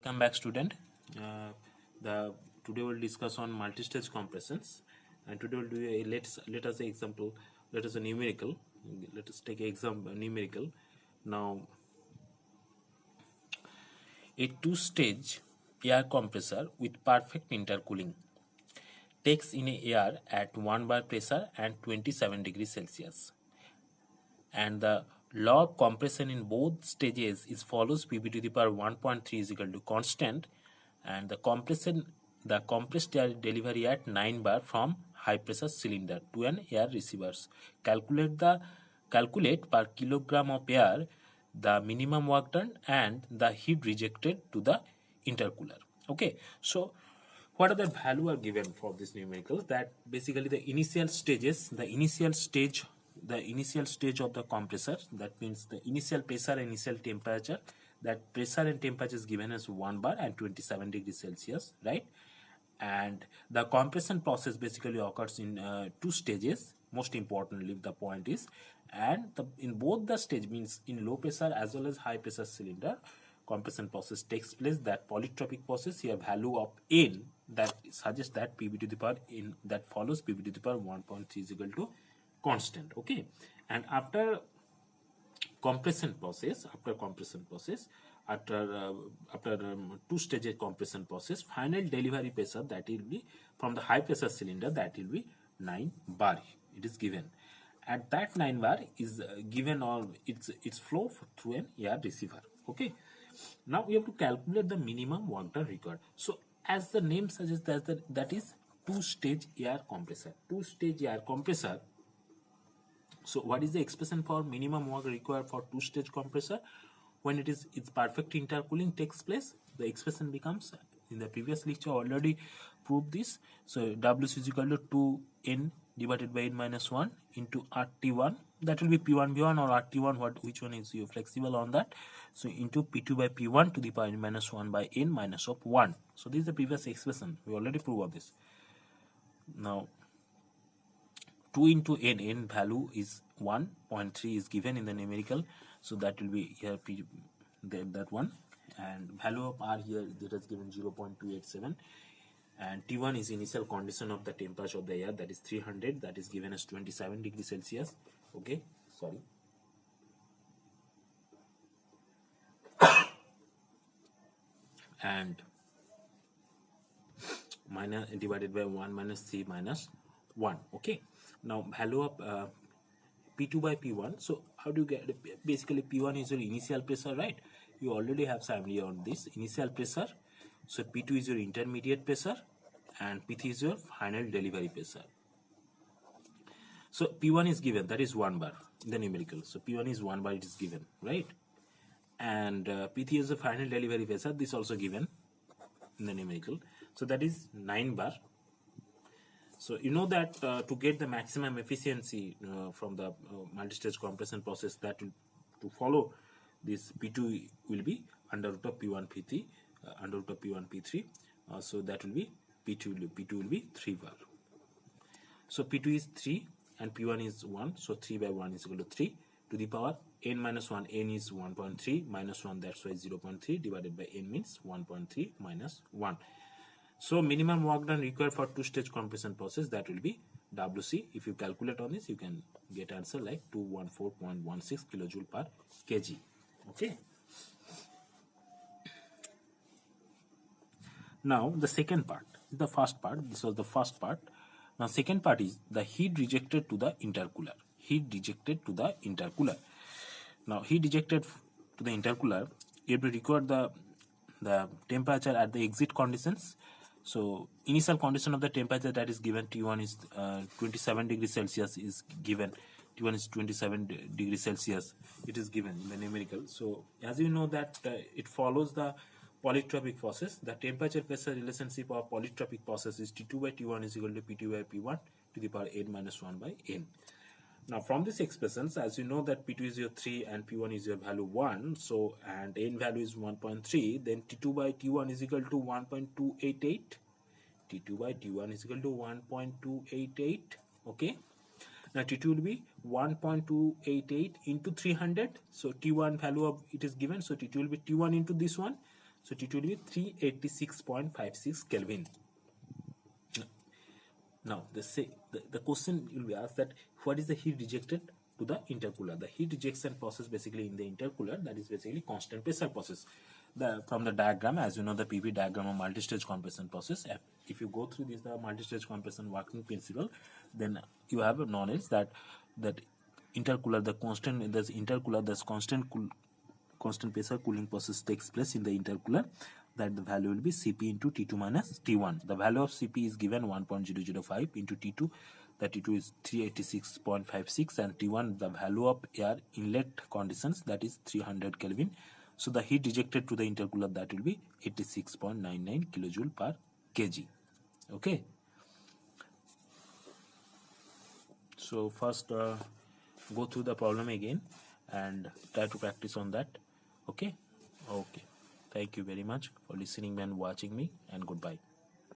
Come back, student. The today we'll discuss on multistage compressions, and today we'll do a let us say example. Let us a numerical. Let us take an example numerical. Now, a two-stage air compressor with perfect intercooling takes in air at 1 bar pressure and 27 degrees Celsius, and the law of compression in both stages is follows Pv to the power 1.3 is equal to constant, and the compressed air delivery at 9 bar from high pressure cylinder to an air receivers. Calculate per kilogram of air the minimum work done and the heat rejected to the intercooler. Okay, so what are the value are given for this numericals? That basically the initial stage of the compressor, that means the initial pressure, initial temperature. That pressure and temperature is given as 1 bar and 27 degrees Celsius, right? And the compression process basically occurs in two stages. Most importantly, the point is, and in both the stage, means in low pressure as well as high pressure cylinder, compression process takes place. That polytropic process, here value of n that suggests that Pv to the power in that follows Pv to the power 1.3 is equal to constant. Okay, and after compression process, after two stage compression process, final delivery pressure, that will be from the high pressure cylinder, that will be 9 bar. It is given at that 9 bar is given, or its flow through an air receiver. Okay, now we have to calculate the minimum work done required. So as the name suggests, that is two-stage air compressor. Two-stage air compressor. So what is the expression for minimum work required for two-stage compressor? When its perfect intercooling takes place, the expression becomes, in the previous lecture already proved this. So W is equal to 2n divided by n minus 1 into RT1. That will be P1 V1 or RT1, which one is you flexible on that. So into P2 by P1 to the power n minus 1 by n minus of 1. So this is the previous expression. We already proved of this. Now 2 into n value is 1.3 is given in the numerical. So that will be here that one, and value of R here that is given 0.287, and T1 is initial condition of the temperature of the air, that is 300, that is given as 27 degrees Celsius. Okay, sorry. And minus divided by 1 minus 3 minus 1. Okay, now value of P2 by P1. So how do you get? Basically P1 is your initial pressure, right? You already have some idea on this initial pressure. So P2 is your intermediate pressure and P3 is your final delivery pressure. So P1 is given, that is 1 bar in the numerical. So P1 is 1 bar, it is given, right? And P3 is the final delivery pressure, this also given in the numerical. So that is 9 bar. So you know that to get the maximum efficiency from the multistage compression process, that will, to follow this P2 will be under root of P1 P3, under root of P1 P3. So that will be P2 will be 3 bar. So P2 is 3 and P1 is 1. So 3 by 1 is equal to 3 to the power n minus 1. N is 1.3 minus 1, that's why 0.3 divided by n means 1.3 minus 1. So minimum work done required for two-stage compression process, that will be WC. If you calculate on this, you can get answer like 214.16 kilojoule per kg. Okay. Now the second part, the first part. This was the first part. Now second part is the heat rejected to the intercooler. Heat rejected to the intercooler. Now heat rejected to the intercooler, you have to record the temperature at the exit conditions. So initial condition of the temperature, that is given, T1 is 27 degrees Celsius is given. T1 is 27 degrees Celsius. It is given in the numerical. So as you know that it follows the polytropic process. The temperature pressure relationship of polytropic process is T2 by T1 is equal to P2 by P1 to the power n minus 1 by n. Now from these expressions, as you know that P2 is your 3 and P1 is your value 1, so and n value is 1.3, then T2 by T1 is equal to 1.288. T2 by T1 is equal to 1.288. Okay, now T2 will be 1.288 into 300. So T1 value of it is given, so T2 will be T1 into this one. So T2 will be 386.56 Kelvin. Now the question will be asked that what is the heat rejected to the intercooler. The heat rejection process basically in the intercooler, that is basically constant pressure process. From the diagram, as you know, the PV diagram of multistage compression process, if you go through this the multistage compression working principle, then you have a knowledge that intercooler, the constant pressure cooling process takes place in the intercooler, that the value will be Cp into T2 minus T1. The value of Cp is given 1.005 into T2. The T2 is 386.56 and T1 the value of air inlet conditions, that is 300 Kelvin. So the heat rejected to the intercooler, that will be 86.99 kilojoule per kg. Okay. So first go through the problem again and try to practice on that. Okay. Thank you very much for listening and watching me, and goodbye.